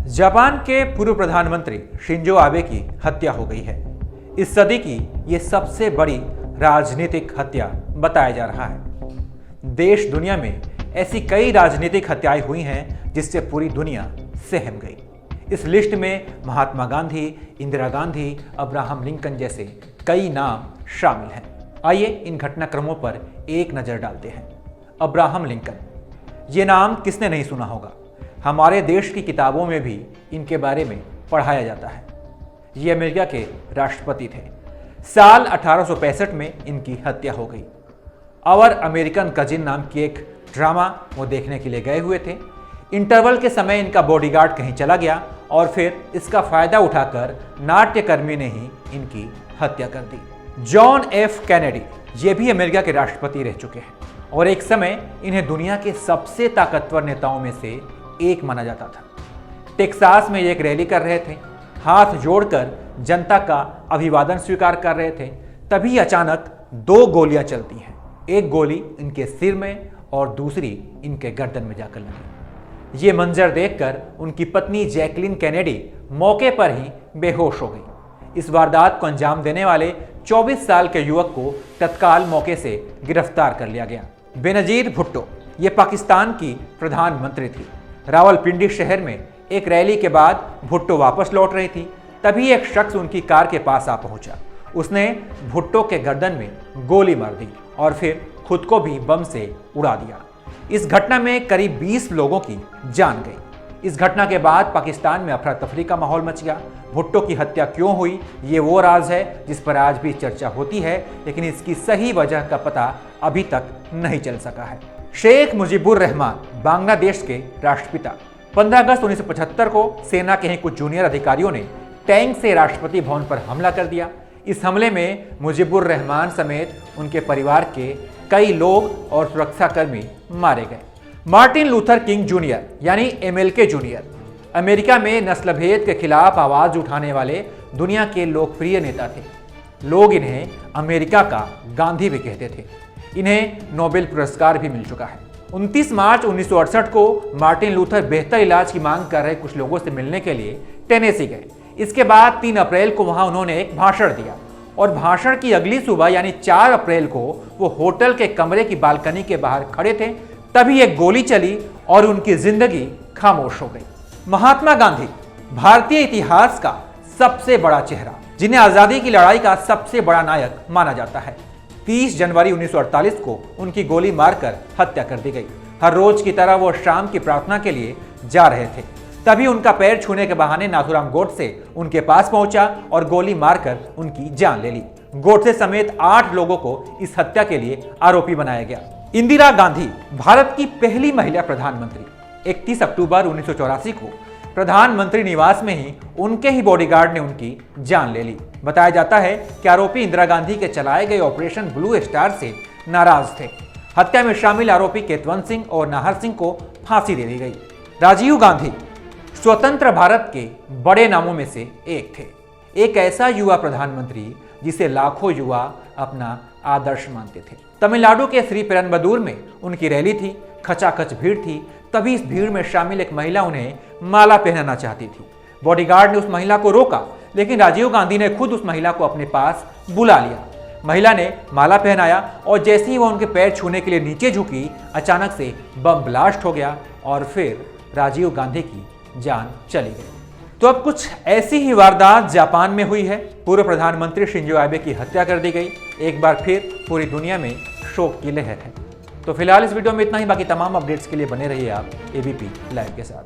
Japan के पूर्व प्रधानमंत्री शिंजो आबे की हत्या हो गई है। इस सदी की यह सबसे बड़ी राजनीतिक हत्या बताया जा रहा है। देश दुनिया में ऐसी कई राजनीतिक हत्याएं हुई हैं जिससे पूरी दुनिया सहम गई। इस लिस्ट में महात्मा गांधी, इंदिरा गांधी, अब्राहम लिंकन जैसे कई नाम शामिल हैं। आइए इन घटनाक्रमों पर एक नज़र डालते हैं। अब्राहम लिंकन, ये नाम किसने नहीं सुना होगा। हमारे देश की किताबों में भी इनके बारे में पढ़ाया जाता है। ये अमेरिका के राष्ट्रपति थे। साल 1865 में इनकी हत्या हो गई। आवर अमेरिकन कजिन नाम की एक ड्रामा वो देखने के लिए गए हुए थे। इंटरवल के समय इनका बॉडीगार्ड कहीं चला गया और फिर इसका फायदा उठाकर नाट्यकर्मी ने ही इनकी हत्या कर दी। जॉन एफ कैनेडी, ये भी अमेरिका के राष्ट्रपति रह चुके हैं और एक समय इन्हें दुनिया के सबसे ताकतवर नेताओं में से एक माना जाता था। टेक्सास में एक रैली कर रहे थे, हाथ जोड़कर जनता का अभिवादन स्वीकार कर रहे थे। तभी अचानक दो गोलियां चलती हैं। एक गोली इनके सिर में और दूसरी इनके गर्दन में जाकर लगी। ये मंजर देखकर उनकी पत्नी जैकलिन कैनेडी मौके पर ही बेहोश हो गई। इस वारदात को अंजाम देने वाले 24 साल के युवक को तत्काल मौके से गिरफ्तार कर लिया गया। बेनजीर भुट्टो, ये पाकिस्तान की प्रधानमंत्री थी। रावलपिंडी शहर में एक रैली के बाद भुट्टो वापस लौट रही थी। तभी एक शख्स उनकी कार के पास आ पहुंचा। उसने भुट्टो के गर्दन में गोली मार दी और फिर खुद को भी बम से उड़ा दिया। इस घटना में करीब 20 लोगों की जान गई। इस घटना के बाद पाकिस्तान में अफरा तफरी का माहौल मच गया। भुट्टो की हत्या क्यों हुई, ये वो राज है जिस पर आज भी चर्चा होती है, लेकिन इसकी सही वजह का पता अभी तक नहीं चल सका है। शेख मुजीबुर रहमान, बांग्लादेश के राष्ट्रपिता। 15 अगस्त 1975 को सेना के ही कुछ जूनियर अधिकारियों ने टैंक से राष्ट्रपति भवन पर हमला कर दिया। इस हमले में मुजीबुर रहमान समेत उनके परिवार के कई लोग और सुरक्षाकर्मी मारे गए। मार्टिन लूथर किंग जूनियर यानी MLK जूनियर, अमेरिका में नस्लभेद के खिलाफ आवाज उठाने वाले दुनिया के लोकप्रिय नेता थे। लोग इन्हें अमेरिका का गांधी भी कहते थे। इन्हें नोबेल पुरस्कार भी मिल चुका है। 29 मार्च 1968 को मार्टिन लूथर बेहतर इलाज की मांग कर रहे कुछ लोगों से मिलने के लिए टेनेसी गए। इसके बाद 3 अप्रैल को वहां उन्होंने एक भाषण दिया और भाषण की अगली सुबह यानी 4 अप्रैल को वो होटल के कमरे की बालकनी के बाहर खड़े थे। तभी एक गोली चली और उनकी जिंदगी खामोश हो गई। महात्मा गांधी, भारतीय इतिहास का सबसे बड़ा चेहरा, जिन्हें आजादी की लड़ाई का सबसे बड़ा नायक माना जाता है। 30 जनवरी 1948 को उनकी गोली मारकर हत्या कर दी गई। हर रोज की तरह वो शाम की प्रार्थना के लिए जा रहे थे। तभी उनका पैर छूने के बहाने नाथूराम गोडसे उनके पास पहुंचा और गोली मारकर उनकी जान ले ली। गोडसे समेत 8 लोगों को इस हत्या के लिए आरोपी बनाया गया। इंदिरा गांधी, भारत की पहली महिला प्रधानमंत्री। 31 अक्टूबर 1984 को प्रधानमंत्री निवास में ही उनके ही बॉडीगार्ड ने उनकी जान ले ली। बताया जाता है कि आरोपी इंदिरा गांधी के चलाए गए ऑपरेशन ब्लू स्टार से नाराज थे। हत्या में शामिल आरोपी केतवंत सिंह और नाहर सिंह को फांसी दे दी गई। राजीव गांधी स्वतंत्र भारत के बड़े नामों में से एक थे। एक ऐसा युवा प्रधानमंत्री जिसे लाखों युवा अपना आदर्श मानते थे। तमिलनाडु के श्री पेरम्बदूर में उनकी रैली थी। खचाखच भीड़ थी। तभी इस भीड़ में शामिल एक महिला उन्हें माला पहनाना चाहती थी। बॉडीगार्ड ने उस महिला को रोका, लेकिन राजीव गांधी ने खुद उस महिला को अपने पास बुला लिया। महिला ने माला पहनाया और जैसे ही वह उनके पैर छूने के लिए नीचे झुकी, अचानक से बम ब्लास्ट हो गया और फिर राजीव गांधी की जान चली गई। तो अब कुछ ऐसी ही वारदात जापान में हुई है। पूर्व प्रधानमंत्री शिंजो आबे की हत्या कर दी गई। एक बार फिर पूरी दुनिया में शोक की लहर है। तो फिलहाल इस वीडियो में इतना ही। बाकी तमाम अपडेट्स के लिए बने रहिए आप ABP लाइव के साथ।